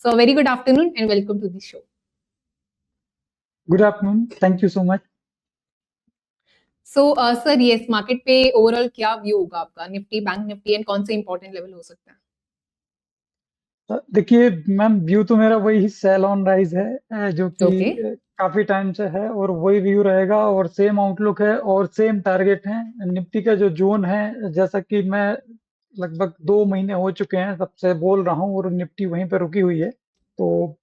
So, a very good afternoon and welcome to the show. Good afternoon. Thank you so much. So, sir yes market पे overall क्या view होगा आपका Nifty bank Nifty and कौन से important level हो सकता है? देखिए मैम, व्यू तो मेरा वही सेल ऑन राइज है, जो कि ओके काफी टाइम से है और वही व्यू रहेगा और सेम आउटलुक है और सेम टारगेट है। निफ्टी का जो जोन है, जैसा कि मैं लगभग 2 महीने हो चुके हैं तब से बोल रहा हूँ, और निफ्टी वहीं पर रुकी हुई है। तो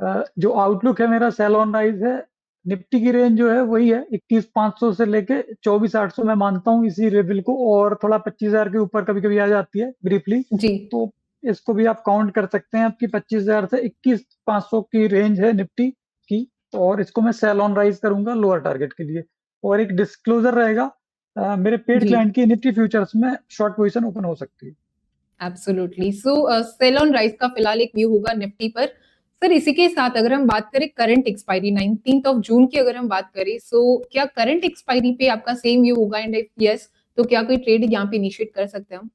जो आउटलुक है मेरा सेल ऑन राइज है। निफ्टी की रेंज जो है वही है 21,500 से लेके 24,800 मैं मानता हूँ इसी लेवल को, और थोड़ा 25,000 के ऊपर कभी कभी आ जाती है ब्रीफली। जी तो इसको भी आप काउंट कर सकते हैं, आपकी 25,000 से 21,500 की रेंज है निफ्टी की। तो और इसको मैं सेल ऑन राइज करूंगा लोअर टारगेट के लिए। और एक डिस्क्लोजर रहेगा, मेरे पेड जी क्लाइंट की निफ्टी फ्यूचर्स में शॉर्ट पोजीशन ओपन हो सकती है। Absolutely. So sell on rise का फिलहाल एक व्यू होगा निफ्टी पर। सर इसी के साथ अगर हम बात करें current expiry 19th of June की अगर हम बात करें, सो क्या करंट एक्सपायरी पे आपका सेम व्यू होगा एंड इफ यस तो क्या कोई ट्रेड यहाँ पे इनिशिएट कर सकते हैं हम?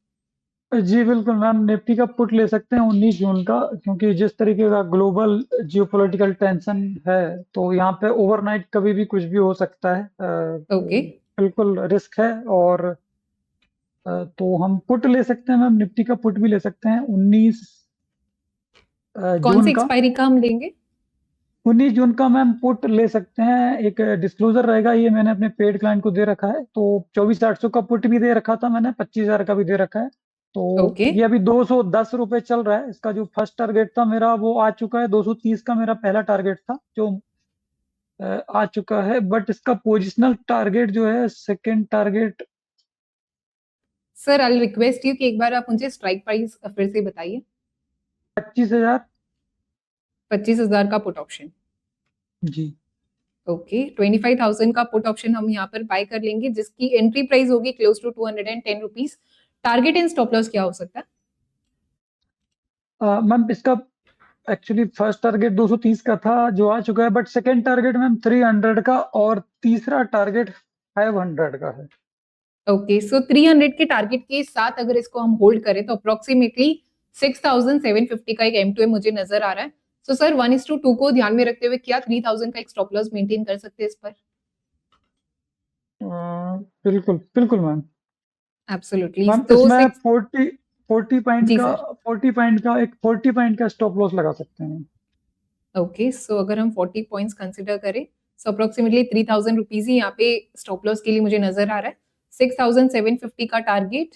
जी बिल्कुल मैम, निफ्टी का पुट ले सकते हैं 19 जून का, क्योंकि जिस तरीके का ग्लोबल जियोपॉलिटिकल टेंशन है तो यहाँ पे ओवरनाइट कभी भी कुछ भी हो सकता है। ओके बिल्कुल रिस्क है। और तो हम पुट ले सकते हैं मैम, निफ्टी का पुट भी ले सकते हैं 19 कौन जून सी का। एक्सपायरी का हम लेंगे? 19 जून का मैम पुट ले सकते हैं। एक डिस्क्लोजर रहेगा, ये मैंने अपने पेड क्लाइंट को दे रखा है। तो 24,800 का पुट भी दे रखा था मैंने, 25,000 का भी दे रखा है। तो ओके ये अभी 210 रुपए चल रहा है। इसका जो फर्स्ट टारगेट था मेरा वो आ चुका है, 230 का मेरा पहला टारगेट था जो आ चुका है। बट इसका पोजिशनल टारगेट जो है, second target sir I request you कि एक बार आप मुझे स्ट्राइक प्राइस फिर से बताइए। 25,000। 25,000 का पुट ऑप्शन। जी ओके 25,000 का पुट ऑप्शन हम यहाँ पर बाय कर लेंगे जिसकी एंट्री प्राइस होगी close to 210 rupees. Target and stop loss क्या हो सकता है? मैम इसका एक्चुअली फर्स्ट टारगेट 230 का था जो आ चुका है, बट सेकेंड टारगेट मैम 300 का और तीसरा टारगेट 500 का है। ओके सो 300 के टारगेट के साथ अगर इसको हम होल्ड करें तो अप्रोक्सीमेटली 6,750 का एक M2M मुझे नजर आ रहा है। सो सर 1:2 को ध्यान में रखते हुए क्या 3,000 का एक स्टॉप लॉस मेंटेन कर सकते हैं इस पर? बिल्कुल बिल्कुल मैम। एब्सोल्युटली मैम तो इसमें 6 40 पॉइंट जी का सर। 40 पॉइंट का एक 40 पॉइंट का स्टॉप लॉस लगा सकते हैं। ओके सो अगर हम 40 पॉइंट्स कंसिडर करें सो अप्रोक्सीमेटली 3,000 रुपीज ही यहाँ पे स्टॉप लॉस के लिए मुझे नजर आ रहा है। 6,750 का टारगेट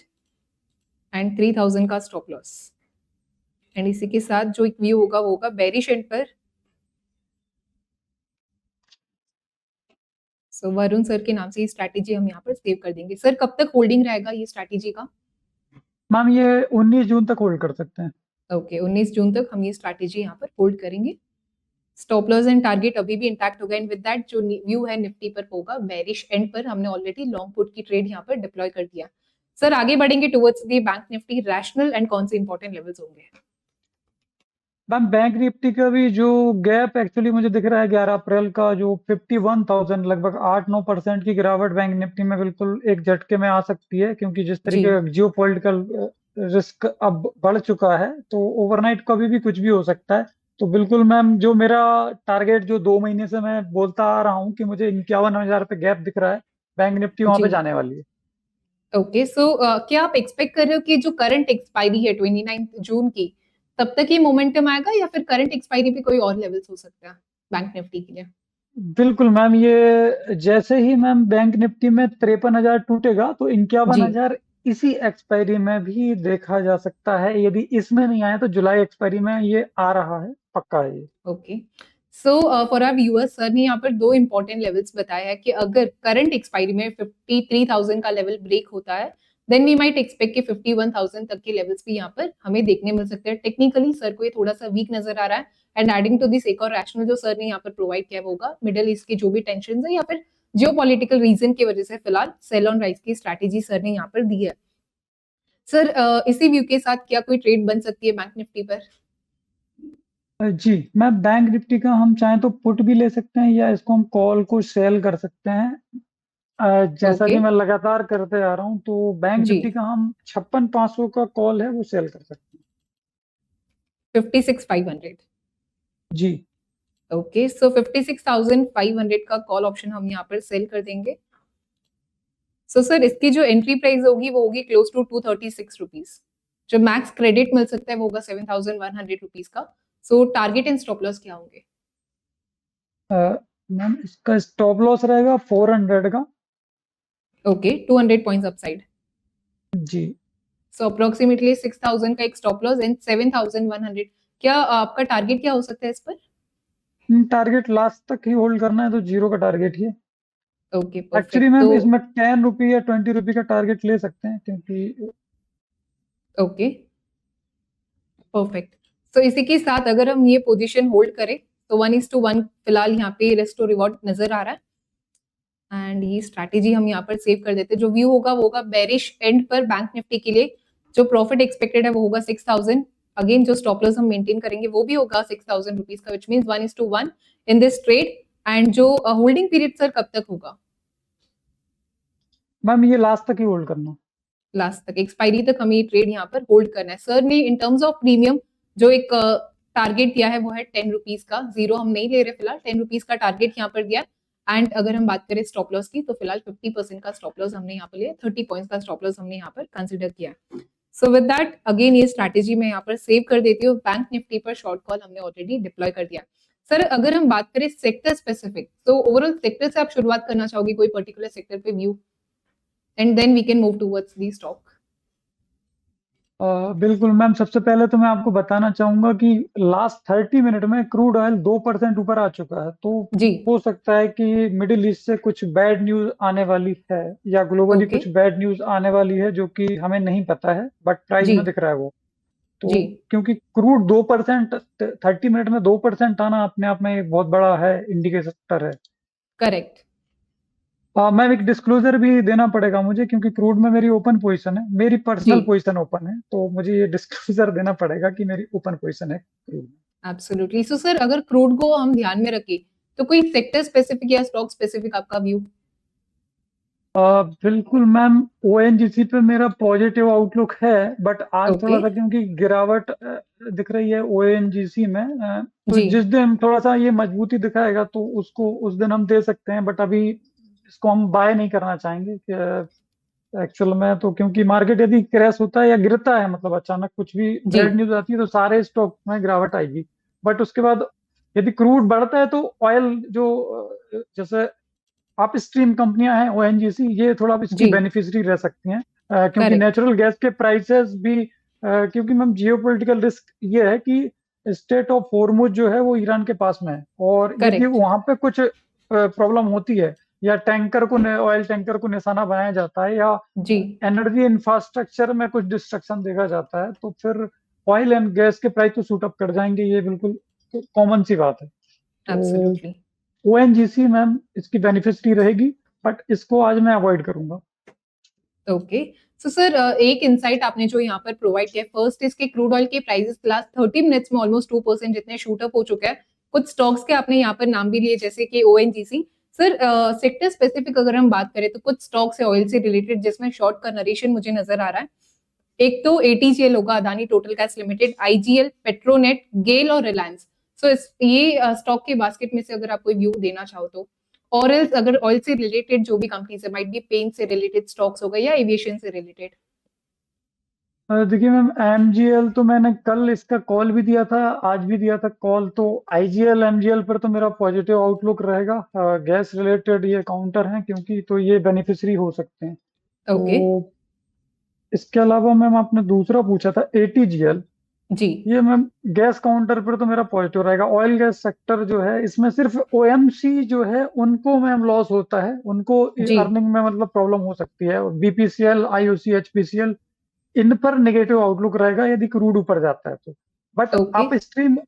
एंड 3,000 का स्टॉप लॉस। एंड इसी के साथ जो एक व्यू होगा वो होगा बेरिश एंड पर। सो वरुण सर के नाम से ये स्ट्रैटेजी हम यहाँ पर सेव कर देंगे। सर कब तक होल्डिंग रहेगा ये स्ट्रैटेजी का? मैम ये 19 जून तक होल्ड कर सकते हैं। ओके 19 जून तक हम ये स्ट्रैटेजी यहाँ पर होल्ड करेंगे। स्टॉप लॉस एंड टारगेट अभी भी इंटैक्ट होगा एंड विद दैट जो व्यू है निफ्टी पर होगा बेरिश एंड पर। हमने ऑलरेडी लॉन्ग पुट की ट्रेड यहाँ पर डिप्लॉय कर दिया। सर आगे बढ़ेंगे towards the bank Nifty rational and कौन से इंपॉर्टेंट लेवल्स होंगे? मैम बैंक निफ्टी का भी जो गैप एक्चुअली मुझे दिख रहा है 11 अप्रैल का, जो 51,000 लगभग 8-9% की गिरावट बैंक निफ्टी में बिल्कुल एक झटके में आ सकती है, क्योंकि जिस जी तरीके का जियो पॉलिटिकल रिस्क अब बढ़ चुका है तो ओवरनाइट कभी भी कुछ भी हो सकता है। तो बिल्कुल मैम, जो मेरा टारगेट जो 2 महीने से मैं बोलता आ रहा हूँ कि मुझे 51,000 पे गैप दिख रहा है, बैंक निफ्टी वहां जी पे जाने वाली है। ओके सो क्या आप एक्सपेक्ट कर रहे हो कि जो करंट एक्सपायरी है 29 जून की तब तक ये मोमेंटम आएगा या फिर करंट एक्सपायरी पे कोई और लेवल्स हो सकता है बैंक निफ्टी के लिए? बिल्कुल मैम, ये जैसे ही मैम बैंक निफ्टी में 53,000 टूटेगा तो जी 51,000 इसी एक्सपायरी में भी देखा जा सकता है। यदि इसमें नहीं आया तो जुलाई एक्सपायरी में ये आ रहा है, पक्का है ये। Okay so for our viewers sir ने यहाँ पर दो इंपॉर्टेंट लेवल्स बताया है कि अगर करंट एक्सपायरी में 53,000 का लेवल ब्रेक होता है देन वी माइट एक्सपेक्ट कि 51,000 तक के लेवल्स भी यहाँ पर हमें देखने मिल सकते हैं। टेक्निकली सर को ये थोड़ा सा वीक नजर आ रहा है एंड एडिंग टू दिस एक और रैशनल जो सर ने यहाँ पर प्रोवाइड किया होगा मिडिल ईस्ट की जो भी टेंशन है या फिर जियो पॉलिटिकल रीजन की वजह से फिलहाल सेल ऑन राइज की स्ट्रैटेजी सर ने यहाँ पर दी है। सर इसी व्यू के साथ क्या कोई ट्रेड बन सकती है बैंक निफ्टी पर? जी मैं बैंक निफ्टी का हम चाहें तो पुट भी ले सकते हैं, या इसको हम कॉल को सेल कर सकते हैं। जैसा ओके कि मैं लगातार करते आ रहा हूँ, तो बैंक जी निफ्टी का हम 56,500 का कॉल है वो सेल कर सकते हैं। 56,500। जी। ओके, सो 56,500 का कॉल ऑप्शन हम यहाँ पर सेल कर देंगे। सो सर इसकी जो एंट्री प्राइस होगी वो होगी क्लोज टू 236 रुपीज। जो मैक्स क्रेडिट मिल सकता है वो होगा 7,100 रुपीज का। So target and stop loss क्या होंगे? मैम इसका स्टॉप लॉस रहेगा 400 का। Okay, 200 points upside. जी। सो अप्रोक्सीमेटली 6,000 का एक स्टॉप लॉस एंड 7,100। क्या आपका टारगेट क्या हो सकता है इस पर? टारगेट लास्ट तक ही होल्ड करना है, तो 0 का टारगेट ही है। Okay, actually perfect. मैम तो इसमें 10 रुपये या 20 रुपये का टारगेट ले सकते हैं, क्योंकि ओके, परफेक्ट। सो इसी के साथ अगर हम ये पोजीशन होल्ड करें तो 1:1 फिलहाल यहाँ पे रिस्क टू रिवॉर्ड नजर आ रहा है। एंड ये स्ट्रैटेजी हम यहाँ पर सेव कर देते हैं। जो व्यू होगा वो होगा बेरिश एंड पर बैंक निफ्टी के लिए। जो प्रॉफिट एक्सपेक्टेड है वो होगा 6,000। अगेन जो स्टॉप लॉस हम मेंटेन करेंगे वो भी होगा 6,000 रुपीज का, which mean 1:1 in this trade. And जो होल्डिंग पीरियड सर कब तक होगा? मैम ये लास्ट तक ही होल्ड करना। लास्ट तक, एक्सपायरी तक हमें ये ट्रेड यहाँ पर होल्ड करना है। सर ने इन टर्म्स ऑफ प्रीमियम जो एक टारगेट दिया है वो है 10 रुपीज का। जीरो हम नहीं ले रहे फिलहाल, 10 रुपीज का टारगेट यहाँ पर दिया है। एंड अगर हम बात करें स्टॉप लॉस की तो फिलहाल 50% का स्टॉप लॉस हमने यहाँ पर लिया, 30 पॉइंट्स का स्टॉप लॉस हमने यहाँ पर कंसिडर किया है। सो विद दैट अगेन ये स्ट्रैटेजी मैं यहाँ पर सेव कर देती हूँ। बैंक निफ्टी पर शॉर्ट कॉल हमने ऑलरेडी डिप्लॉय कर दिया। सर अगर हम बात करें सेक्टर स्पेसिफिक, तो ओवरऑल सेक्टर से आप शुरुआत करना चाहोगे, कोई पर्टिकुलर सेक्टर पे view, and then we can move towards the stock. बिल्कुल मैम, सबसे पहले तो मैं आपको बताना चाहूंगा कि लास्ट 30 मिनट में क्रूड ऑयल 2% ऊपर आ चुका है, तो जी। हो सकता है कि मिडिल ईस्ट से कुछ बैड न्यूज आने वाली है, या ग्लोबली ओके। कुछ बैड न्यूज आने वाली है, जो कि हमें नहीं पता है, बट प्राइस जी। में दिख रहा है वो। जी। तो क्योंकि क्रूड 2%, 30 मिनट में 2% आना अपने आप में एक बहुत बड़ा है, इंडिकेटर है। करेक्ट। मैम एक डिस्क्लोजर भी देना पड़ेगा मुझे, क्योंकि क्रूड में मेरी ओपन पोजीशन है, मेरी जी, पर्सनल पोजीशन ओपन है, तो मुझे ये डिस्क्लोजर देना पड़ेगा कि मेरी ओपन पोजीशन है क्रूड में। एब्सोल्युटली। सो सर अगर क्रूड को हम ध्यान में रखें तो कोई सेक्टर स्पेसिफिक या स्टॉक स्पेसिफिक आपका व्यू? बिल्कुल मैम, ओएनजीसी पे मेरा पॉजिटिव आउटलुक है, बट आज ओके। थोड़ा सा क्योंकि गिरावट दिख रही है ओएनजीसी में, तो जी। जिस दिन थोड़ा सा ये मजबूती दिखाएगा तो उसको उस दिन हम दे सकते हैं, बट अभी इसको हम बाय नहीं करना चाहेंगे एक्चुअल में। तो क्योंकि मार्केट यदि क्रैश होता है या गिरता है, मतलब अचानक कुछ भी जी। बैड न्यूज आती है, तो सारे स्टॉक में गिरावट आएगी। बट उसके बाद यदि क्रूड बढ़ता है तो ऑयल जो जैसे अप स्ट्रीम कंपनियां हैं ओएनजीसी, ये थोड़ा इसकी जी। बेनिफिशियरी रह सकती हैं, क्योंकि करेक्ट। नेचुरल गैस के प्राइसेस भी क्योंकि मैम जियोपॉलिटिकल रिस्क ये है कि स्टेट ऑफ होर्मुज जो है वो ईरान के पास में है, और यदि करेक्ट। वहां पे कुछ प्रॉब्लम होती है, या टैंकर को ऑयल टैंकर को निशाना बनाया जाता है, या जी। एनर्जी इंफ्रास्ट्रक्चर में कुछ डिस्ट्रक्शन देखा जाता है, तो फिर ऑयल एंड गैस के प्राइस तो शूट अप कर जाएंगे, ये बिल्कुल कॉमन सी बात है। तो एब्सोल्युटली। ओएनजीसी मैम इसकी बेनिफिशियरी रहेगी, बट इसको आज मैं अवॉइड करूंगा। ओके। सो सर एक इनसाइट आपने जो यहाँ पर प्रोवाइड किया, फर्स्ट इसके क्रूड ऑयल के प्राइसेस लास्ट 30 मिनट्स में ऑलमोस्ट 2% जितने शूट अप हो चुके हैं। कुछ स्टॉक्स के आपने यहाँ पर नाम भी लिए जैसे कि ओएनजीसी। सर सेक्टर स्पेसिफिक अगर हम बात करें तो कुछ स्टॉक्स है ऑयल से रिलेटेड जिसमें शॉर्ट का नरेशन मुझे नजर आ रहा है। एक तो एटीजीएल होगा, Adani total gas limited, IGL, Petronet, GAIL और रिलायंस। सो ये स्टॉक के बास्केट में से अगर आप कोई व्यू देना चाहो तो, और एल्स अगर ऑयल से रिलेटेड जो भी कंपनीज है, माइट बी पेंट से रिलेटेड स्टॉक्स हो गए या एविएशन से रिलेटेड। देखिए मैम, एमजीएल तो मैंने कल इसका कॉल भी दिया था, आज भी दिया था कॉल, तो आईजीएल एमजीएल पर तो मेरा पॉजिटिव आउटलुक रहेगा। गैस रिलेटेड ये काउंटर हैं, क्योंकि तो ये बेनिफिशियरी हो सकते हैं। ओके। तो इसके अलावा मैम आपने दूसरा पूछा था एटीजीएल, जी। ये मैम गैस काउंटर पर तो मेरा पॉजिटिव रहेगा। ऑयल गैस सेक्टर जो है, इसमें सिर्फ ओएमसी जो है उनको मैम लॉस होता है, उनको जी। अर्निंग में मतलब प्रॉब्लम हो सकती है। बीपीसीएल, आईओसी, एचपीसीएल, इन पर नेगेटिव आउटलुक रहेगा यदि क्रूड ऊपर जाता है तो। But okay.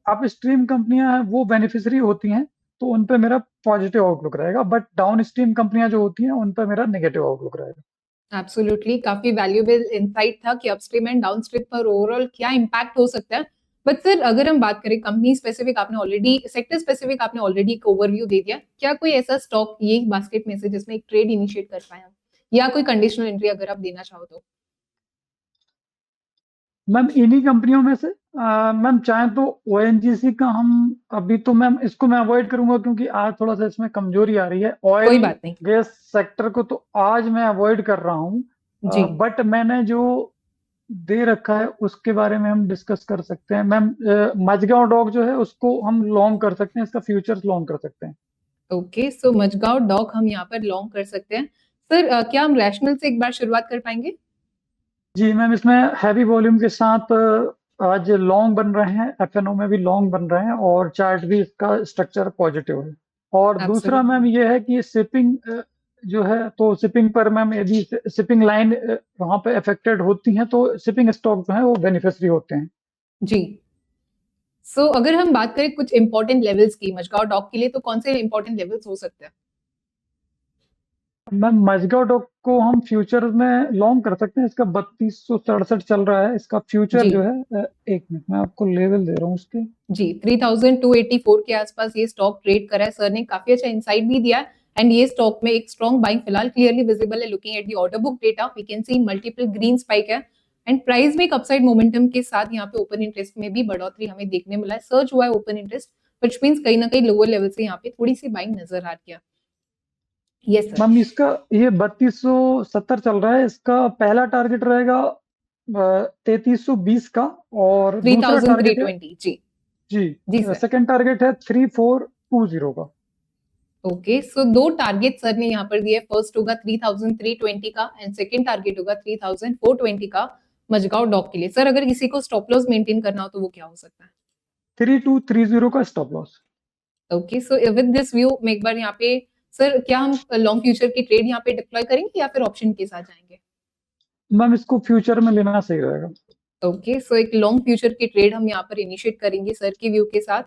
अपस्ट्रीम कंपनियां हैं वो बेनिफिशियरी होती हैं, तो उन पे मेरा पॉजिटिव आउटलुक रहेगा, बट डाउन स्ट्रीम कंपनियां जो होती हैं उन पे मेरा नेगेटिव आउटलुक रहेगा। एब्सोल्युटली, काफी वैल्यूएबल इंसाइट था कि अपस्ट्रीम एंड डाउनस्ट्रीम पर ओवरऑल क्या इंपैक्ट हो सकता है। बट सर अगर हम बात करें कंपनी स्पेसिफिक, आपने ऑलरेडी सेक्टर स्पेसिफिक आपने ऑलरेडी एक ओवरव्यू दे दिया। क्या कोई ऐसा स्टॉक ये बास्केट में से जिसमें एक ट्रेड इनिशिएट कर पाए हम, या कोई कंडीशनल एंट्री अगर आप देना चाहो तो? मैम इन्हीं कंपनियों में से मैम चाहे तो ओएनजीसी का हम अभी तो मैम इसको मैं अवॉइड करूंगा क्योंकि आज थोड़ा सा इसमें कमजोरी आ रही है। ऑयल कोई बात नहीं। गैस सेक्टर को तो आज मैं अवॉइड कर रहा हूँ। जी बट मैंने जो दे रखा है उसके बारे में हम डिस्कस कर सकते हैं मैम। मजगांव डॉक जो है उसको हम लॉन्ग कर सकते हैं, इसका फ्यूचर्स लॉन्ग कर सकते हैं। ओके, सो मजगांव डॉक हम यहाँ पर लॉन्ग कर सकते हैं। सर क्या हम रैशनल से एक बार शुरुआत कर पाएंगे? जी मैम, इसमें हैवी वॉल्यूम के साथ आज लॉन्ग बन रहे हैं, एफएनओ में भी लॉन्ग बन रहे हैं और चार्ट भी इसका स्ट्रक्चर पॉजिटिव है। और दूसरा मैम एब्सोल्युटली। ये है कि शिपिंग जो है तो शिपिंग पर मैम यदि शिपिंग लाइन वहां पे अफेक्टेड होती हैं तो शिपिंग स्टॉक जो है वो बेनिफिशियरी होते हैं। जी, सो अगर हम बात करें कुछ इंपॉर्टेंट लेवल्स की मजगांव डॉक के लिए, तो कौन से इंपॉर्टेंट लेवल्स हो सकते हैं? मैम मजगांव डॉक को हम फ्यूचर में लॉन्ग कर सकते हैं, इसका 3267 चल रहा है इसका फ्यूचर जी जो है। एक मिनट मैं आपको लेवल दे रहा हूँ उसके। जी, 3284 के आसपास ये स्टॉक ट्रेड करा है। सर ने काफी अच्छा इंसाइट भी दिया है एंड ये स्टॉक में एक स्ट्रॉन्ग बाइंग फिलहाल क्लियरली विजिबल है। Looking at the order book data we can see multiple green spike है एंड प्राइस में एक अपसाइड मोमेंटम के साथ यहाँ पे ओपन इंटरेस्ट में भी बढ़ोतरी हमें देखने मिला है। सर्च हुआ है ओपन इंटरेस्ट, व्हिच मींस कहीं ना कहीं लोअर लेवल से यहाँ पे थोड़ी सी बाइंग नजर आ रही है। Yes sir. मैम इसका ये 3270 चल रहा है, इसका पहला टारगेट रहेगा 3320 का और थ्री दूसरा थाउजेंड थ्री टारगेट है। ट्वेंटी जी। जी जी सर। सेकंड टारगेट है 3420 का। ओके, सो दो टारगेट सर ने यहाँ पर दिए। फर्स्ट होगा 3320 का एंड सेकंड टारगेट होगा 3420 का मजगांव डॉक के लिए। सर अगर किसी को स्टॉप लॉस मेंटेन करना हो तो वो क्या हो सकता है? 3230 का stop loss. Okay, so with this view मैं एक बार यहाँ पे सर क्या हम लॉन्ग फ्यूचर की ट्रेड यहाँ पे डिप्लॉय करेंगे या फिर ऑप्शन के साथ जाएंगे? मैम इसको फ्यूचर में लेना सही रहेगा। ओके, सो एक लॉन्ग फ्यूचर की ट्रेड हम यहाँ पर इनिशिएट करेंगे सर की व्यू के साथ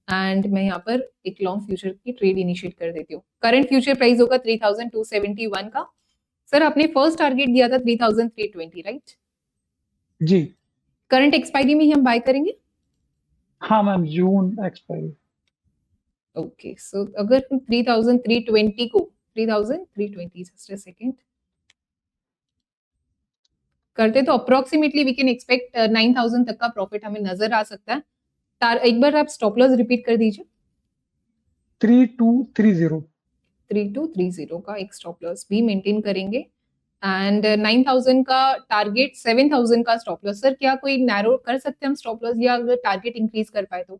एंड मैं यहाँ पर एक लॉन्ग फ्यूचर की ट्रेड इनिशिएट कर देती हूँ। करंट फ्यूचर प्राइस होगा 3271 का। सर आपने फर्स्ट टारगेट दिया था 3320, राइट? जी करंट एक्सपायरी में ही हम बाय करेंगे। हाँ मैम, जून एक्सपायरी। ओके, सो अगर हम 3320 को 3320 जस्ट अ सेकंड करते तो अप्रोक्सीमेटली वी कैन एक्सपेक्ट 9000 तक का प्रॉफिट हमें नजर आ सकता है। एक बार आप स्टॉप लॉस रिपीट कर दीजिए। 3230। 3230 का एक स्टॉप लॉस भी मेंटेन करेंगे एंड 9000 का टारगेट, 7000 का स्टॉप लॉस। सर क्या कोई नैरो कर सकते हैं हम स्टॉप लॉस या अगर टारगेट इंक्रीज कर पाए तो?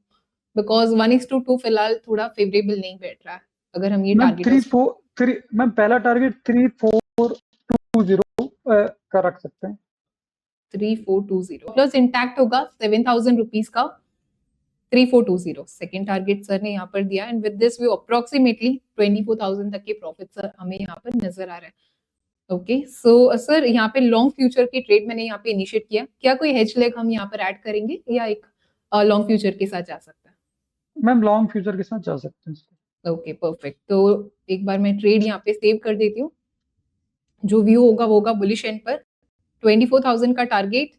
बिकॉज 1:2 फिलहाल थोड़ा फेवरेबल नहीं बैठ रहा है अगर हम ये मैम टारगेट थ्री और फोर थ्री मैम पहला टारगेट 3420 का रख सकते हैं। 3420 प्लस इंटैक्ट होगा 7000 रुपीज का। 3420 सेकेंड टारगेट सर ने यहाँ पर दिया and with this view approximately 24000 तक के प्रॉफिट सर हमें यहाँ पर नजर आ रहा है। ओके, सो सर यहाँ पे लॉन्ग फ्यूचर की ट्रेड मैंने यहाँ पे इनिशिएट किया। क्या कोई हेज लेग हम यहाँ पर ऐड करेंगे या एक लॉन्ग फ्यूचर के साथ जा सकता है? मैम लॉन्ग फ्यूचर के साथ जा सकते हैं इसको। ओके परफेक्ट, तो एक बार मैं ट्रेड यहाँ पे सेव कर देती हूँ। जो व्यू होगा वो होगा बुलिश एंड पर। 24000 का टारगेट,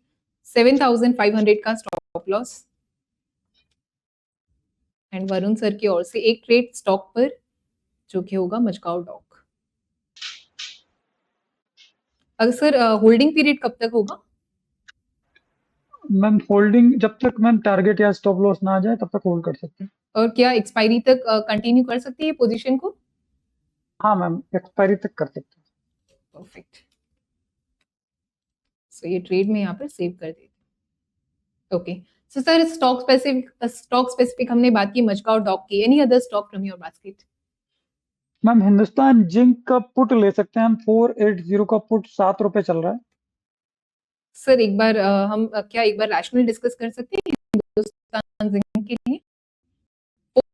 7500 का stop loss and Varun sir की ओर से एक ट्रेड स्टॉक पर जो कि होगा मजगांव डॉक। अगर सर होल्डिंग पीरियड कब तक होगा? मैम होल्डिंग जब तक मैम टारगेट या स्टॉप लॉस ना आ जाए तब तक होल्ड कर सकते हैं। और क्या एक्सपायरी तक कंटिन्यू कर सकती है पोजीशन को? हाँ मैम, एक्सपायरी तक कर सकते हैं। परफेक्ट, सो ये ट्रेड में यहाँ पर सेव कर देती हूँ। Okay, so sir stock specific हमने बात की मजगांव डॉक की। Any other stock from your basket? Ma'am Hindustan zinc का पुट ले सकते हैं हम, 480 का पुट ₹7 चल रहा है। सर एक बार हम क्या एक बार रैशनल डिस्कस कर सकते हैं हिंदुस्तान जिंक के लिए?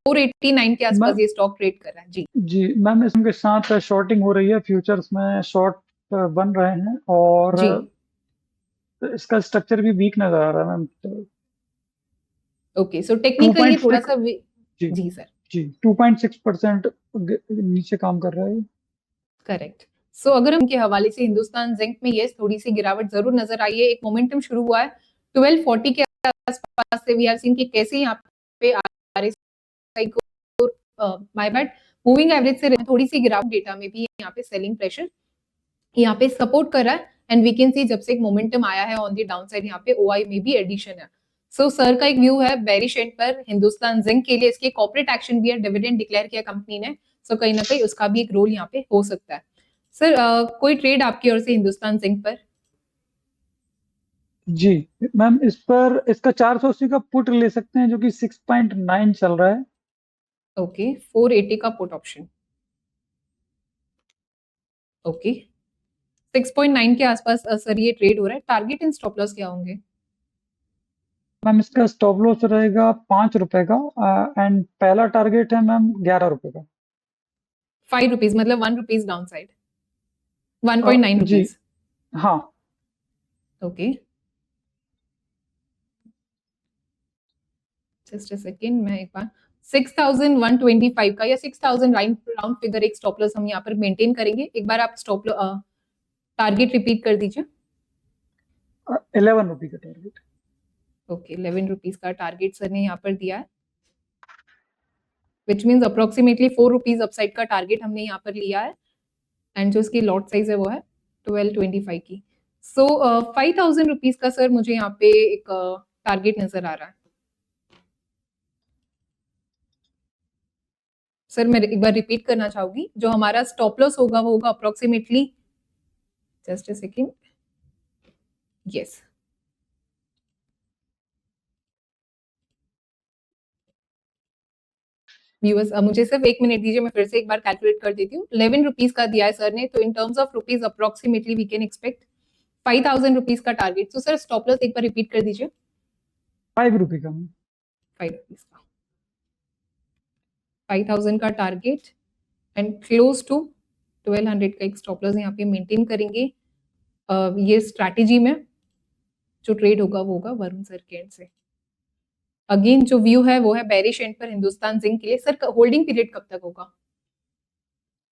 489 के आसपास मैम ये स्टॉक ट्रेड कर रहा है जी। जी मैम, इसके साथ शॉर्टिंग हो रही है, फ्यूचर्स में शॉर्ट बन रहे हैं और जी इसका स्ट्रक्चर भी वीक नजर आ रहा है मैम। ओके, सो टेक्निकली थोड़ा 2.6 सा जी जी सर। जी 2.6% नीचे काम कर रहा है। करेक्ट, सो अगर हम के हवाले से हिंदुस्तान जिंक में ये थोड़ी सी गिरावट जरूर नजर आई है। एक मोमेंटम शुरू हुआ है 1240 के आसपास से। वी हैव सीन कि कैसे यहाँ पे आरएसआई को माय बैड मूविंग एवरेज से थोड़ी सी गिरावट, डेटा में भी यहाँ पे सेलिंग प्रेशर यहाँ पे सपोर्ट कर रहा है एंड वी कैन सी जब से एक मोमेंटम आया है ऑन द डाउन साइड यहाँ पे ओआई में भी एडिशन है। सो सर का एक व्यू है बेरिश एंड पर हिंदुस्तान जिंक के लिए, इसके कॉर्पोरेट एक्शन भी है, डिविडेंड डिक्लेयर किया कंपनी ने, सो कहीं ना कहीं उसका भी एक रोल यहाँ पे हो सकता है। सर कोई ट्रेड आपकी ओर से हिंदुस्तान जिंक पर? जी मैम, इस पर इसका 480 का पुट ले सकते हैं जो कि 6.9 चल रहा है। ओके 480 का पुट ऑप्शन, ओके 6.9 के आसपास सर ये ट्रेड हो रहा है। टारगेट एंड स्टॉप लॉस क्या होंगे? मैम इसका स्टॉप लॉस रहेगा 5 रुपए का एंड पहला टारगेट है मैम 11 रुपए का। 5 रुपीज मतलब 1 रुपीज डाउन साइड, 1.9 जी रुपीज। हाँ। ओके जस्ट अ सेकंड, मैं एक बार 6125 का या 6000 राउंड फिगर एक स्टॉप लॉस हम यहाँ पर मेंटेन करेंगे। एक बार आप स्टॉप टारगेट रिपीट कर दीजिए। 11 रुपए का टारगेट। ओके 11 रुपीज का टारगेट सर ने यहाँ पर दिया है, which means approximately 4 rupees upside का टारगेट हमने यहाँ पर लिया है। एंड जो इसकी लॉट साइज है वो है 1225 की। सो 5000 रुपीज का सर मुझे यहाँ पे एक टारगेट नजर आ रहा है। सर मैं एक बार रिपीट करना चाहूंगी, जो हमारा स्टॉप लॉस होगा वो होगा approximately, just a second, yes viewers मुझे सिर्फ 1 मिनट दीजिए, मैं फिर से एक बार कैलकुलेट कर देती हूँ। 11 रुपीज का दिया है सर ने, तो in terms of rupees approximately we can expect 5000 rupees का टारगेट। तो सर स्टॉप लॉस एक बार रिपीट कर दीजिए। 5 रुपए का। 5 रुपीज का 5000 का टारगेट एंड क्लोज टू 1200 का एक स्टॉप लॉस यहाँ पे मेंटेन करेंगे। ये स्ट्रैटेजी में जो ट्रेड होगा वो होगा वरुण सर के एंड से। अगेन जो व्यू है वो है बेरिश एंड पर हिंदुस्तान जिंक के लिए। सर होल्डिंग पीरियड कब तक होगा?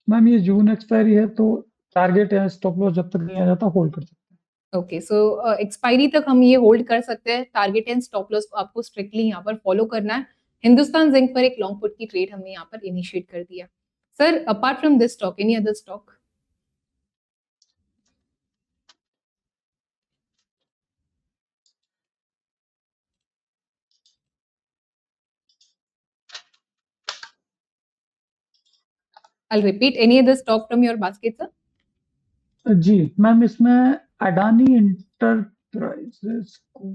मैम ये जून एक्सपायरी है, तो टारगेट या स्टॉप लॉस जब तक नहीं आ जाता होल्ड कर सकते हैं। ओके सो एक्सपायरी तक हम ये होल्ड कर सकते हैं। टारगेट एंड स्टॉप लॉस आपको स्ट्रिक्टली यहाँ पर फॉलो करना है। हिंदुस्तान जिंक पर एक लॉन्ग पुट की ट्रेड हमने यहाँ पर इनिशिएट कर दिया। Sir apart from this stock any other stock? I'll repeat, any other stock from your basket, sir? जी मैम, इसमें अडानी इंटरप्राइजेस को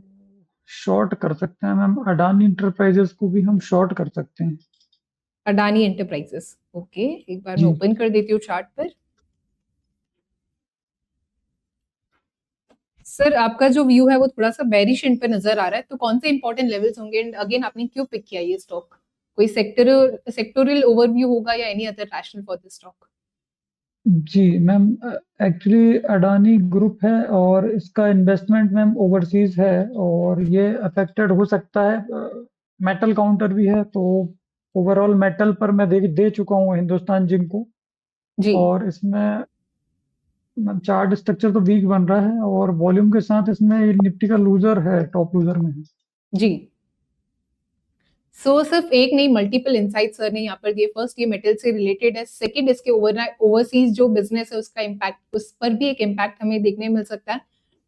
शॉर्ट कर सकते हैं मैम। अडानी इंटरप्राइजेस को भी हम शॉर्ट कर सकते हैं। अडानी एंटरप्राइजेस, ओके एक बार मैं जी ओपन कर देती हूँ चार्ट पर। सर आपका जो व्यू है वो थोड़ा सा बेरिश एंड पे नजर आ रहा है, तो कौन से इंपॉर्टेंट लेवल्स होंगे एंड अगेन आपने क्यों पिक किया ये स्टॉक? कोई सेक्टोरियल ओवरव्यू होगा या any other rational for this stock? जी मैम, एक्चुअली अडानी ग्रुप है और इसका इन्वेस्टमेंट मैम ओवरसीज है और ये अफेक्टेड हो सकता है। मेटल काउंटर भी है, तो ओवरऑल मेटल पर मैं दे चुका हूँ हिंदुस्तान जिंक को। जी और इसमें चार्ट स्ट्रक्चर तो वीक बन रहा है और वॉल्यूम के साथ इसमें ये निफ्टी का लूजर है, टॉप लूजर में है। जी सो सिर्फ एक नहीं, मल्टीपल इनसाइट सर ने यहाँ पर दिए। फर्स्ट ये मेटल से रिलेटेड है, सेकंड इसके ओवरसीज जो बिजनेस है उसका इम्पैक्ट, उस पर भी एक इम्पैक्ट हमें देखने मिल सकता है।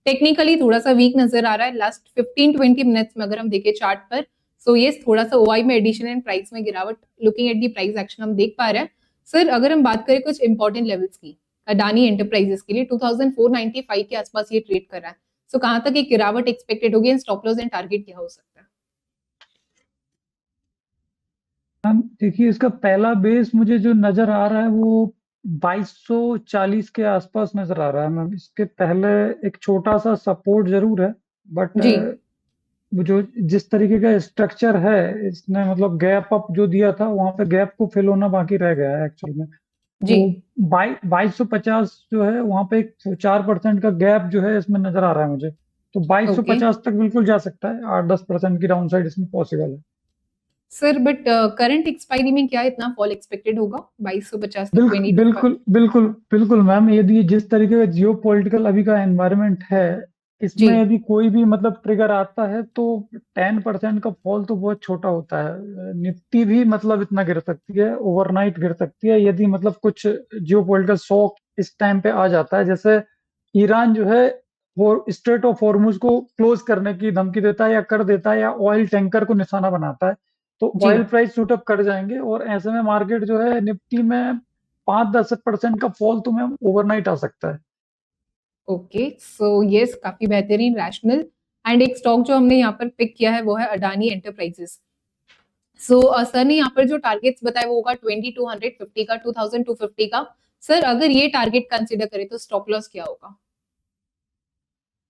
टेक्निकली थोड़ा सा वीक नजर आ रहा है लास्ट 15-20 मिनट्स में अगर हम देखें चार्ट पर। सो ये थोड़ा सा ओआई में एडिशन एंड प्राइस में गिरावट, looking at the price action हम देख पा रहे हैं। सर अगर हम बात करें कुछ इंपॉर्टेंट लेवल्स की अडानी एंटरप्राइजेस के लिए, 2495 के आसपास ये ट्रेड कर रहा है। सो कहाँ तक एक गिरावट एक्सपेक्टेड होगी and stop loss and target क्या हो सकता है? मैम देखिए, इसका पहला बेस मुझे जो नजर आ रहा है वो 2240 के आसपास नजर आ रहा है मैम। इसके पहले एक छोटा सा सपोर्ट जरूर है, बट जी वो जो जिस तरीके का स्ट्रक्चर है, इसने मतलब गैप अप जो दिया था वहां पे गैप को फिल होना बाकी रह गया है एक्चुअल में। जी तो 2250 जो है वहां पे एक 4% का गैप जो है इसमें नजर आ रहा है मुझे। तो ओके 2250 तक बिल्कुल जा सकता है, 8-10% की डाउन साइड इसमें पॉसिबल है। सर बट करंट एक्सपायरी में क्या इतना फॉल एक्सपेक्टेड होगा 2250 तक, बिल्कुल 2025? बिल्कुल बिल्कुल बिल्कुल मैम, यदि जिस तरीके का जियो पॉलिटिकल अभी का एनवायरनमेंट है, जी इसमें यदि कोई भी मतलब ट्रिगर आता है तो 10% का फॉल तो बहुत छोटा होता है। निफ्टी भी मतलब इतना गिर सकती है, ओवरनाइट गिर सकती है, यदि मतलब कुछ जियो पॉलिटिकल शॉक इस टाइम पे आ जाता है। जैसे ईरान जो है वो स्ट्रेट ऑफ हॉर्मुज को क्लोज करने की धमकी देता है या कर देता है या ऑयल टैंकर को निशाना बनाता है, तो जी। ऑयल प्राइस शूट अप कर जाएँगे और ऐसे में मार्केट जो है निफ्टी में 5-10% का फॉल तुम्हें ओवरनाइट आ सकता है। ओके, सो यस, काफी बेहतरीन, रैशनल। एंड एक स्टॉक जो हमने यहाँ पर पिक किया है वो है अडानी एंटरप्राइजेस। सो सर ने यहाँ पर जो टारगेट्स बताए वो होगा 2200, 50 का, 2250 का। सर अगर ये टारगेट कंसीडर करें तो स्टॉप लॉस क्या होगा?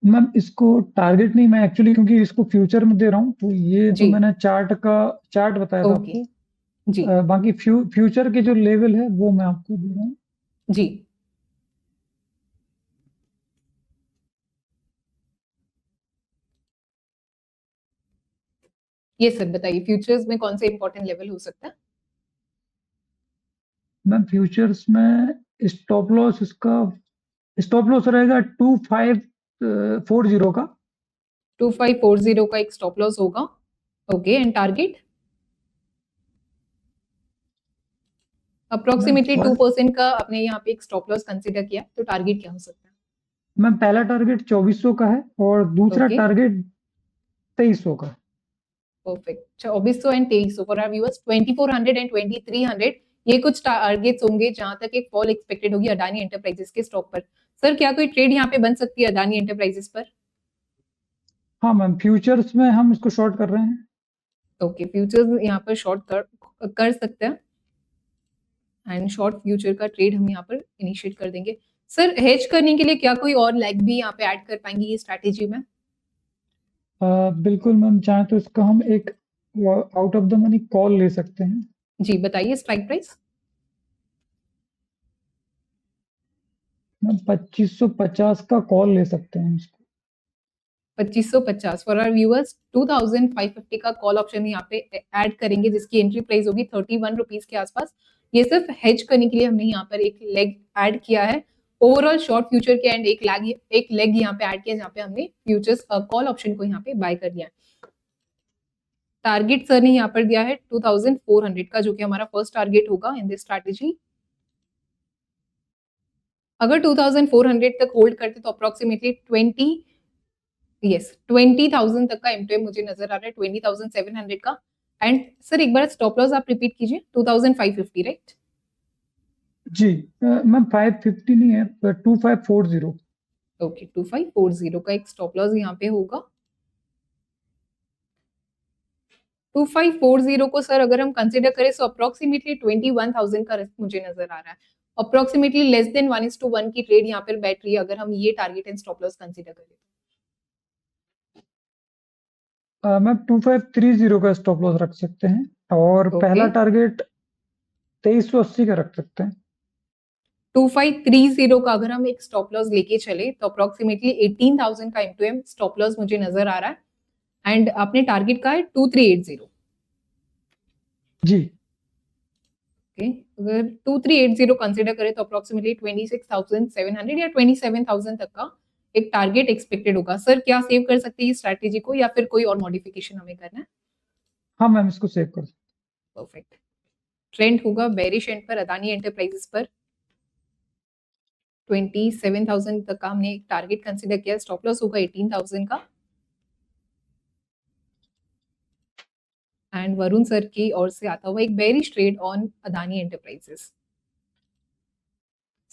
मैम इसको टारगेट नहीं, मैं एक्चुअली क्योंकि इसको फ्यूचर में दे रहा हूँ, तो ये तो जी। मैंने चार्ट बताया था ओके। आपको। जी। बाकी फ्यूचर के जो लेवल है वो मैं आपको दे रहा हूँ। जी। ये सर बताइए, फ्यूचर्स में कौन से इंपॉर्टेंट लेवल हो सकता है? मैम फ्यूचर्स में स्टॉप लॉस रहेगा 2540 का। 2540 का एक स्टॉप लॉस होगा। Okay, and target ma'am approximately 2% का आपने यहाँ पे एक स्टॉप लॉस कंसीडर किया, तो टारगेट क्या हो सकता है? मैम पहला टारगेट 2400 का है और दूसरा ओके, टारगेट 2300 का है। Perfect. 2400 and 2300 for our viewers. 2400 and 2300 ये कुछ टारगेट्स होंगे जहां तक एक फॉल एक्सपेक्टेड होगी अडानी एंटरप्राइजेस के स्टॉक पर। सर क्या कोई ट्रेड यहाँ पे बन सकती है अडानी एंटरप्राइजेस पर? हाँ मैम, फ्यूचर्स में हम इसको शॉर्ट कर रहे हैं। ओके, फ्यूचर्स यहाँ पर शॉर्ट कर सकते हैं एंड शॉर्ट फ्यूचर का ट्रेड हम यहाँ पर इनिशिएट कर देंगे। सर हेज करने के लिए क्या कोई और लेग भी यहाँ पे ऐड कर पाएंगे ये स्ट्रैटेजी में? बिल्कुल मैम, चाहे तो इसका हम एक out of the money call ले सकते हैं। जी बताइए, स्ट्राइक प्राइस? मैम 2550 का कॉल ले सकते हैं इसको। 2550 फॉर आवर व्यूअर्स। 2550 का कॉल ऑप्शन यहाँ पे ऐड करेंगे जिसकी एंट्री प्राइस होगी 31 रुपीज के आसपास। ये सिर्फ हेज करने के लिए हमने यहाँ पर एक लेग ऐड किया है। ओवरऑल शॉर्ट फ्यूचर के एंड एक लेग यहाँ पे ऐड किया जहाँ पे हमने फ्यूचर्स कॉल ऑप्शन को यहाँ पे बाय कर लिया है। टारगेट सर ने यहाँ पर दिया है 2400 का, जो कि हमारा फर्स्ट टारगेट होगा इन दिस स्ट्रैटेजी। अगर 2400 तक होल्ड करते तो अप्रोक्सीमेटली 20,000 तक का एमटीएम मुझे नजर आ रहा है, 20,700 का। एंड सर एक बार स्टॉप लॉस आप रिपीट कीजिए, 2550, राइट? जी मैम 550 नहीं है, 2540। ओके, 2540 का एक स्टॉप लॉस यहाँ पे होगा। 2540 को सर अगर हम कंसिडर करें तो अप्रोक्सीमेटली 21,000 का रिस्क मुझे नजर आ रहा है। अप्रोक्सीमेटली लेस देन 1:1 की ट्रेड यहाँ पर बैठ रही है अगर हम ये target and stop loss consider करें। मैम 2530 का स्टॉप लॉस रख सकते हैं और ओके, पहला टारगेट 2380 का रख सकते हैं। 2530 का अगर हम एक स्टॉप लॉस लेके चले तो अप्रोक्सीमेटली 18,000 का एम स्टॉप लॉस मुझे नजर आ रहा है। एंड आपने टारगेट का है 2380। जी ओके, अगर 2380 कंसिडर करें तो अप्रोक्सीमेटली 26,700 या 27,000 तक का एक टारगेट एक्सपेक्टेड होगा। सर क्या सेव कर सकते हैं इस स्ट्रैटेजी को या फिर कोई और मॉडिफिकेशन हमें करना है? हाँ मैम, इसको सेव कर सकते परफेक्ट। ट्रेंड होगा बेरिश एंड पर अदानी एंटरप्राइजेस पर। 27,000 तक का हमने एक टारगेट कंसिडर किया, स्टॉप लॉस होगा 18,000 का। एंड वरुण सर की ओर से आता हुआ एक bearish trade on Adani enterprises.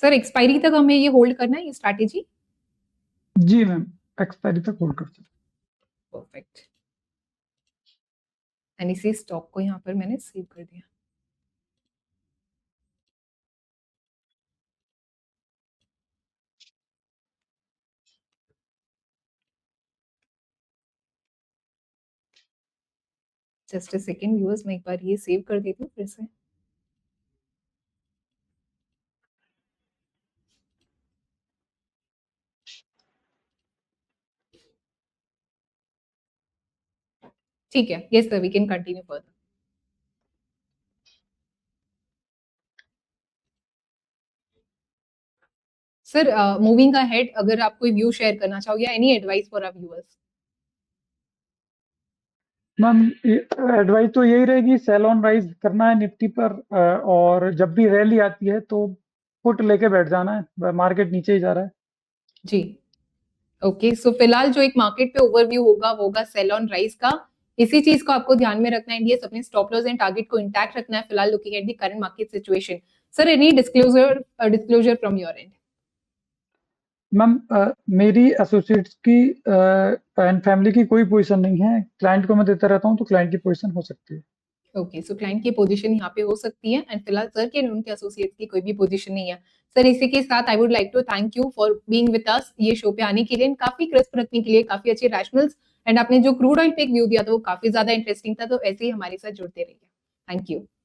Sir expiry तक हमें ये होल्ड करना है ये स्ट्रैटेजी? हैं। जी मैम, एक्सपायरी तक होल्ड कर सकते हैं। परफेक्ट। एंड इसी स्टॉक को यहाँ पर मैंने सेव कर दिया। जस्ट अ सेकेंड व्यूअर्स, मैं एक बार ये सेव कर देती हूँ फिर से। ठीक है, yes sir, we can continue further. Sir moving ahead अगर आप कोई व्यू शेयर करना चाहो या any advice for our viewers? Ma'am advice तो यही रहेगी, सेल ऑन राइज करना है निफ्टी पर, और जब भी रैली आती है तो पुट लेके बैठ जाना है, मार्केट नीचे ही जा रहा है। जी। ओके, सो फिलहाल जो एक मार्केट पे ओवरव्यू होगा वो होगा सेल ऑन राइज का। इसी चीज को आपको ध्यान में रखना है, इंडियस अपने स्टॉप लॉस एंड टारगेट को इंटैक्ट रखना है फिलहाल looking at the current market situation. Sir any disclosure from your and? Ma'am मेरी एसोसिएट्स की एंड फैमिली की कोई पोजीशन नहीं है। क्लाइंट को मैं देता रहता हूँ, तो क्लाइंट की पोजीशन हो सकती है। ओके, सो क्लाइंट की पोजीशन यहाँ पे हो सकती है एंड फिलहाल सर के उनके एसोसिएट्स की कोई भी पोजीशन नहीं है। सर इसी के साथ I would like to thank you for being with us, ये शो पे आने के लिए, काफी क्रिस्प रखने के लिए, काफी अच्छे रैशनल्स, एंड आपने जो क्रूड ऑयल पे एक व्यू दिया था वो काफी ज्यादा इंटरेस्टिंग था, तो ऐसे ही हमारे साथ जुड़ते रहिए। Thank you.